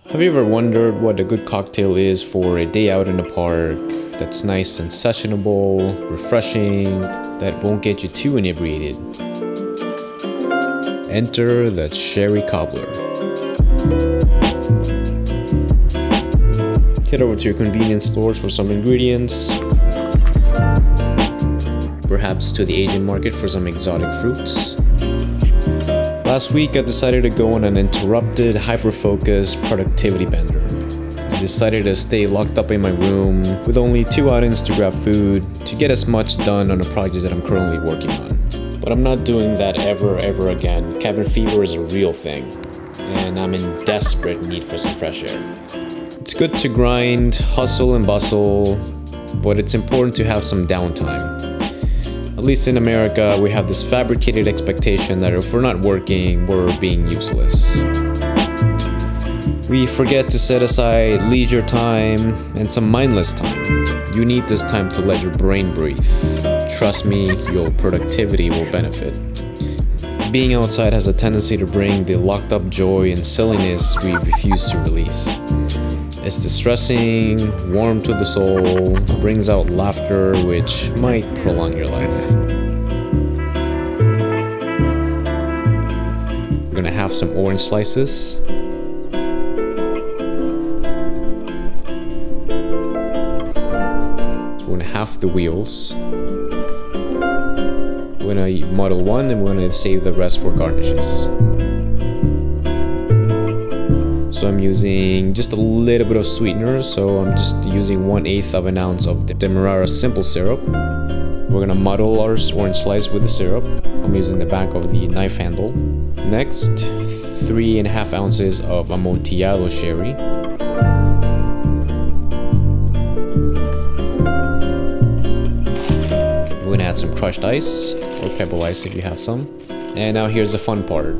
Have you ever wondered what a good cocktail is for a day out in the park that's nice and sessionable, refreshing, that won't get you too inebriated? Enter the Sherry Cobbler. Head over to your convenience stores for some ingredients, perhaps to the Asian market for some exotic fruits. Last week I decided to go on an interrupted, hyper-focused productivity bender. I decided to stay locked up in my room with only 2 outings to grab food to get as much done on a project that I'm currently working on. But I'm not doing that ever again. Cabin fever is a real thing, and I'm in desperate need for some fresh air. It's good to grind, hustle and bustle, but it's important to have some downtime. At least in America, we have this fabricated expectation that if we're not working, we're being useless. We forget to set aside leisure time and some mindless time. You need this time to let your brain breathe. Trust me, your productivity will benefit. Being outside has a tendency to bring the locked up joy and silliness we refuse to release. It's distressing, warm to the soul, brings out laughter which might prolong your life. We're gonna have some orange slices. We're gonna half the wheels. We're gonna muddle one and we're gonna save the rest for garnishes. So I'm using just a little bit of sweetener, so I'm just using 1/8 of an ounce of the Demerara simple syrup. We're gonna muddle our orange slice with the syrup. I'm using the back of the knife handle. Next, 3.5 ounces of amontillado sherry. We're gonna add some crushed ice, or pebble ice if you have some. And now here's the fun part.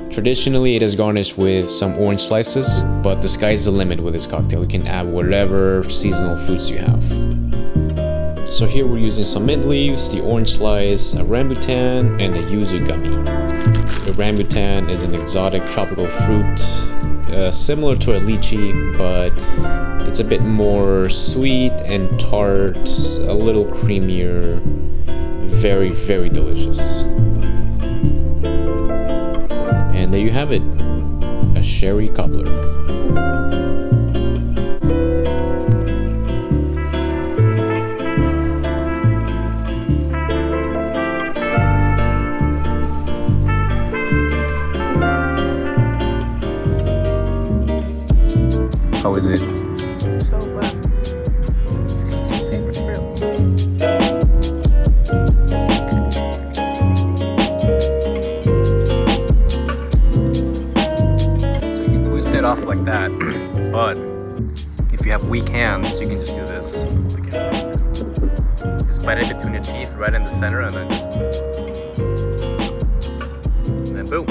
Traditionally, it is garnished with some orange slices, but the sky's the limit with this cocktail. You can add whatever seasonal fruits you have. So here we're using some mint leaves, the orange slice, a rambutan, and a yuzu gummy. The rambutan is an exotic tropical fruit, similar to a lychee, but it's a bit more sweet and tart, a little creamier, very, very delicious. And there you have it, a sherry cobbler. How is it? So well. Favorite fruit. It off like that, but if you have weak hands, you can just do this. Just bite it between your teeth, right in the center, and then just, and then boom.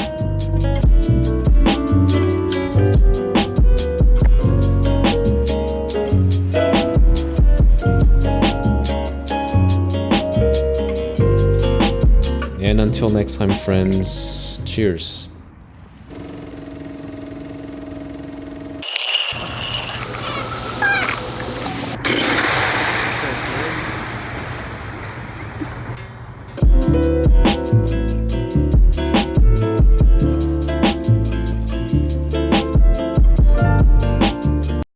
And until next time, friends, cheers.